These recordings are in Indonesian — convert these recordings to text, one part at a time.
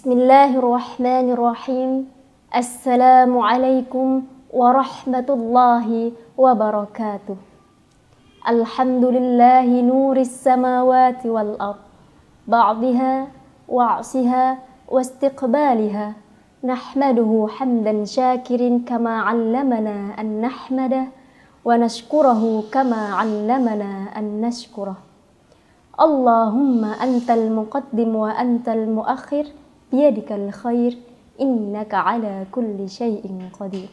Bismillahirrahmanirrahim. Assalamualaikum warahmatullahi wabarakatuh. Alhamdulillahi nuris samawati wal ard, ba'diha wa'siha wastiqbaliha. Nahmaduhu hamdan syakirin kama 'allamana an nahmadah wa nashkurahu kama 'allamana an nashkurah. Allahumma antal muqaddim wa antal muakhir biyadikal khair innaka ala kulli syai'in qadir.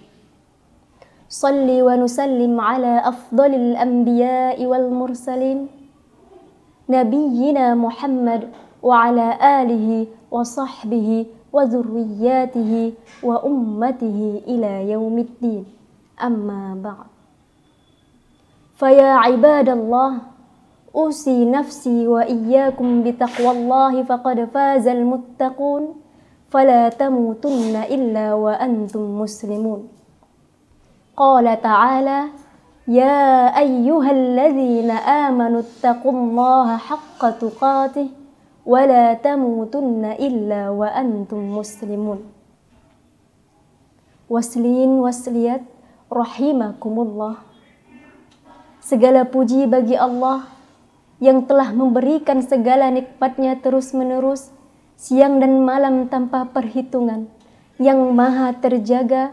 Salli wa nusallim ala afdalil anbiya'i wal mursalin nabiyyina Muhammad wa ala alihi wa sahbihi wa dzurriyyatihi wa ummatihi ila yaumiddin. Amma ba'd. Faya ibadallah, usi nafsi wa iyyakum bitaqwallahi faqad fazal muttaqun fala tamutunna illa wa antum muslimun. Qala ta'ala ya ayyuhalladzina amanu ittaqullaha haqqa tuqatih wa la tamutunna illa wa antum muslimun. Waslin wasliyat rahimakumullah. Segala puji bagi Allah yang telah memberikan segala nikmatnya terus-menerus, siang dan malam tanpa perhitungan, yang maha terjaga,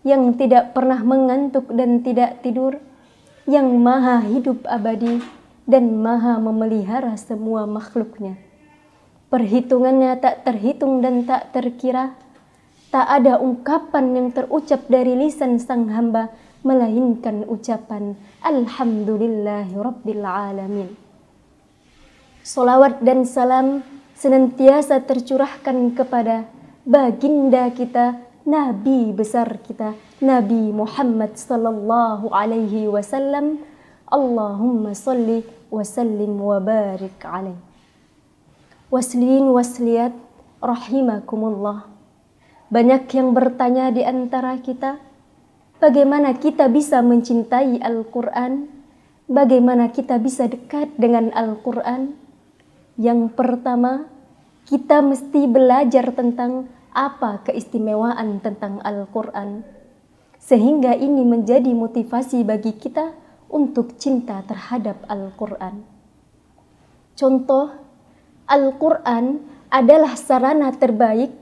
yang tidak pernah mengantuk dan tidak tidur, yang maha hidup abadi dan maha memelihara semua makhluknya. Perhitungannya tak terhitung dan tak terkira, tak ada ungkapan yang terucap dari lisan sang hamba, melainkan ucapan Alhamdulillahi Rabbil Alamin. Salawat dan salam senantiasa tercurahkan kepada baginda kita, Nabi besar kita, Nabi Muhammad sallallahu alaihi wasallam. Allahumma salli wa sallim wa barik alaihi. Waslin wasliyat rahimakumullah. Banyak yang bertanya di antara kita, bagaimana kita bisa mencintai Al-Quran? Bagaimana kita bisa dekat dengan Al-Quran? Yang pertama, kita mesti belajar tentang apa keistimewaan tentang Al-Quran, sehingga ini menjadi motivasi bagi kita untuk cinta terhadap Al-Quran. Contoh, Al-Quran adalah sarana terbaik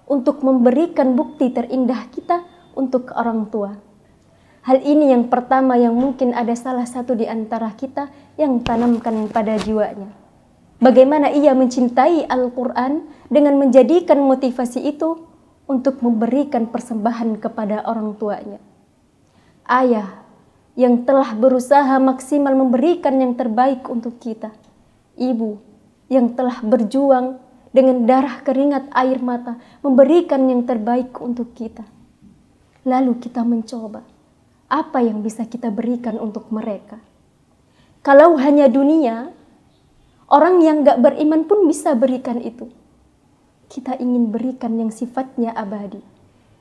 untuk memberikan bukti terindah kita untuk orang tua. Hal ini yang pertama yang mungkin ada salah satu di antara kita yang tanamkan pada jiwanya. Bagaimana ia mencintai Al-Quran dengan menjadikan motivasi itu untuk memberikan persembahan kepada orang tuanya. Ayah yang telah berusaha maksimal memberikan yang terbaik untuk kita. Ibu yang telah berjuang dengan darah keringat air mata memberikan yang terbaik untuk kita. Lalu kita mencoba, apa yang bisa kita berikan untuk mereka? Kalau hanya dunia, orang yang gak beriman pun bisa berikan itu. Kita ingin berikan yang sifatnya abadi.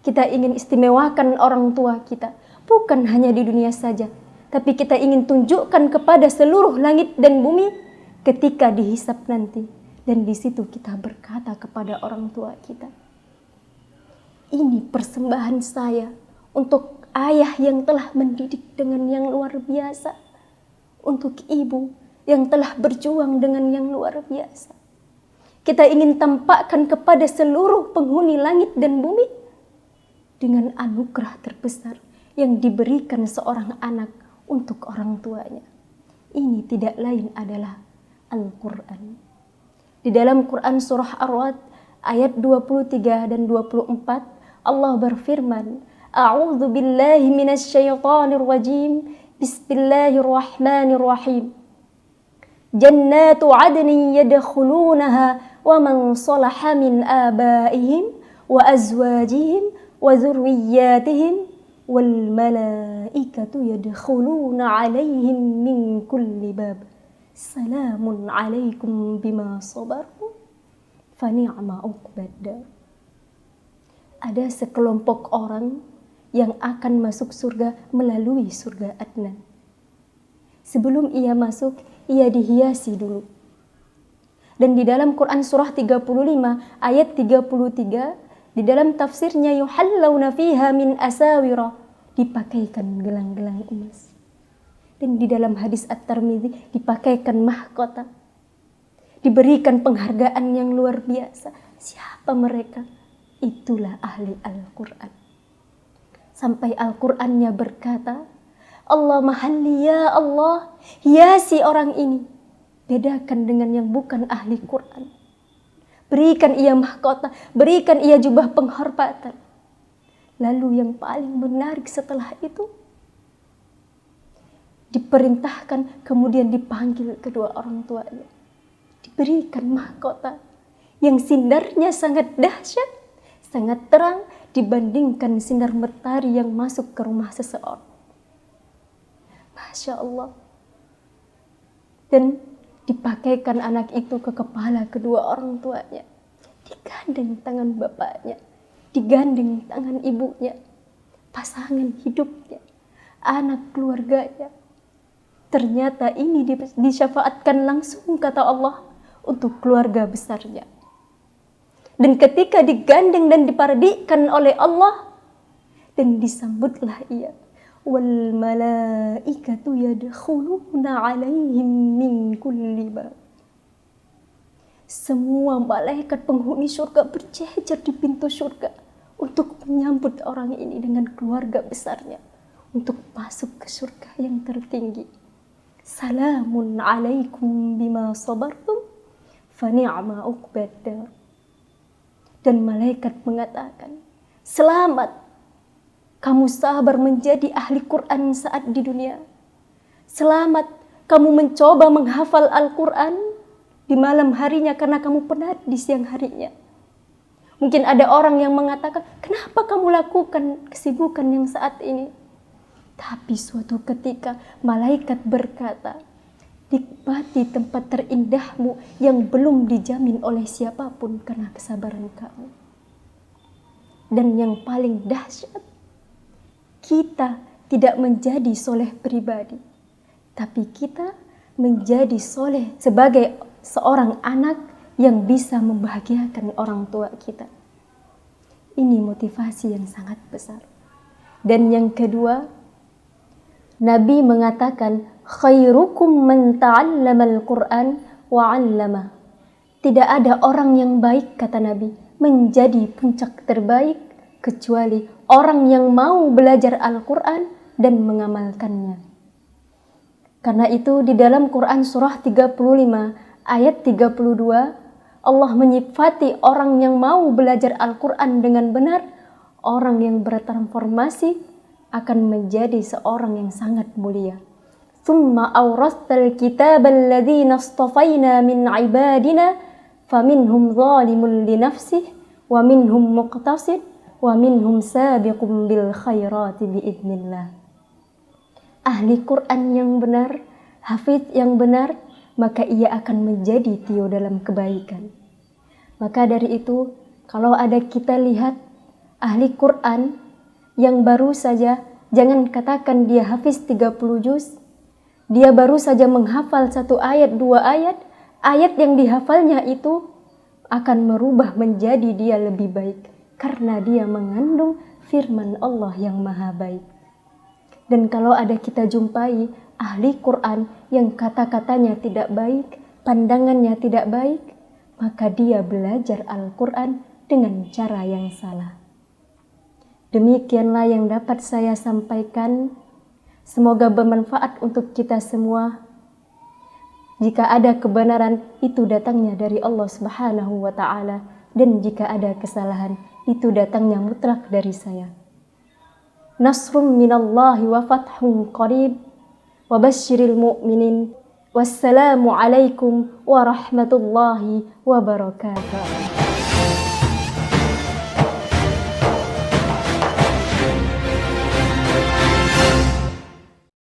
Kita ingin istimewakan orang tua kita. Bukan hanya di dunia saja. Tapi kita ingin tunjukkan kepada seluruh langit dan bumi ketika dihisap nanti. Dan di situ kita berkata kepada orang tua kita, ini persembahan saya untuk ayah yang telah mendidik dengan yang luar biasa. Untuk ibu yang telah berjuang dengan yang luar biasa. Kita ingin tampakkan kepada seluruh penghuni langit dan bumi dengan anugerah terbesar yang diberikan seorang anak untuk orang tuanya. Ini tidak lain adalah Al-Quran. Di dalam Quran surah Ar-Ra'd ayat 23 dan 24 Allah berfirman, A'udzu billahi minasyaitonir rajim. Bismillahirrahmanirrahim. Jannatu adnin yadkhulunaha wa man salaha min abaihim wa azwajihim wa dzurriyyatihim wal malaikatu yadkhuluna alaihim min kulli bab. Salamun alaikum bima sabartum fa ni'ma uqbad dar. Ada sekelompok orang yang akan masuk surga melalui surga Adnan. Sebelum ia masuk, ia dihiasi dulu Dan di dalam Quran surah 35 ayat 33, di dalam tafsirnya yuhallawna fiha min asawira, dipakaikan gelang-gelang emas. Dan di dalam hadis At-Tirmidzi dipakaikan mahkota, diberikan penghargaan yang luar biasa. Siapa mereka? Itulah ahli Al-Quran. Sampai Al-Qurannya berkata, Allah mahalli ya Allah, hiasi orang ini, bedakan dengan yang bukan ahli Quran. Berikan ia mahkota, berikan ia jubah penghormatan. Lalu yang paling menarik setelah itu, diperintahkan kemudian dipanggil kedua orang tuanya. Diberikan mahkota yang sinarnya sangat dahsyat, sangat terang dibandingkan sinar matahari yang masuk ke rumah seseorang. Masya Allah. Dan dipakaikan anak itu ke kepala kedua orang tuanya. Digandeng tangan bapaknya, digandeng tangan ibunya, pasangan hidupnya, anak keluarganya. Ternyata ini disyafaatkan langsung kata Allah untuk keluarga besarnya. Dan ketika digandeng dan dipardikan oleh Allah, dan disambutlah ia, wal malaikatu yadkhuluna alaihim min kulli bab. Semua malaikat penghuni surga berjejer di pintu surga untuk menyambut orang ini dengan keluarga besarnya, untuk masuk ke surga yang tertinggi. Salamun alaikum bima sabartum fa ni'ma uqbad dar. Dan malaikat mengatakan, selamat, kamu sabar menjadi ahli Quran saat di dunia. Selamat, kamu mencoba menghafal Al-Quran di malam harinya karena kamu penat di siang harinya. Mungkin ada orang yang mengatakan, kenapa kamu lakukan kesibukan yang saat ini? Tapi suatu ketika malaikat berkata, nikmati tempat terindahmu yang belum dijamin oleh siapapun karena kesabaran kamu. Dan yang paling dahsyat, kita tidak menjadi soleh pribadi, tapi kita menjadi soleh sebagai seorang anak yang bisa membahagiakan orang tua kita. Ini motivasi yang sangat besar. Dan yang kedua, Nabi mengatakan, khairukum man ta'allamal Qur'an wa 'allamah. Tidak ada orang yang baik, kata Nabi, menjadi puncak terbaik kecuali orang yang mau belajar Al-Quran dan mengamalkannya. Karena itu di dalam Quran surah 35 ayat 32, Allah menyifati orang yang mau belajar Al-Quran dengan benar, orang yang bertransformasi akan menjadi seorang yang sangat mulia. Thumma awrastal kitabal ladzina astafaina min ibadina faminhum zalimun li nafsihi wa minhum muqtasid wa minhum sabiqun bil khairati biidznillah. Ahli Quran yang benar, hafidz yang benar, maka ia akan menjadi tio dalam kebaikan. Maka dari itu, kalau ada kita lihat ahli Quran yang baru saja, jangan katakan dia hafiz 30 juz, dia baru saja menghafal 1 ayat, 2 ayat, ayat yang dihafalnya itu akan merubah menjadi dia lebih baik, karena dia mengandung firman Allah yang maha baik. Dan kalau ada kita jumpai ahli Quran yang kata-katanya tidak baik, pandangannya tidak baik, maka dia belajar Al-Quran dengan cara yang salah. Demikianlah yang dapat saya sampaikan. Semoga bermanfaat untuk kita semua. Jika ada kebenaran, itu datangnya dari Allah Subhanahu wa Ta'ala, dan jika ada kesalahan, itu datangnya mutlak dari saya. Nasrun minallahi wa fathun qarib wa basyiril mu'minin. Wassalamu alaikum warahmatullahi wabarakatuh.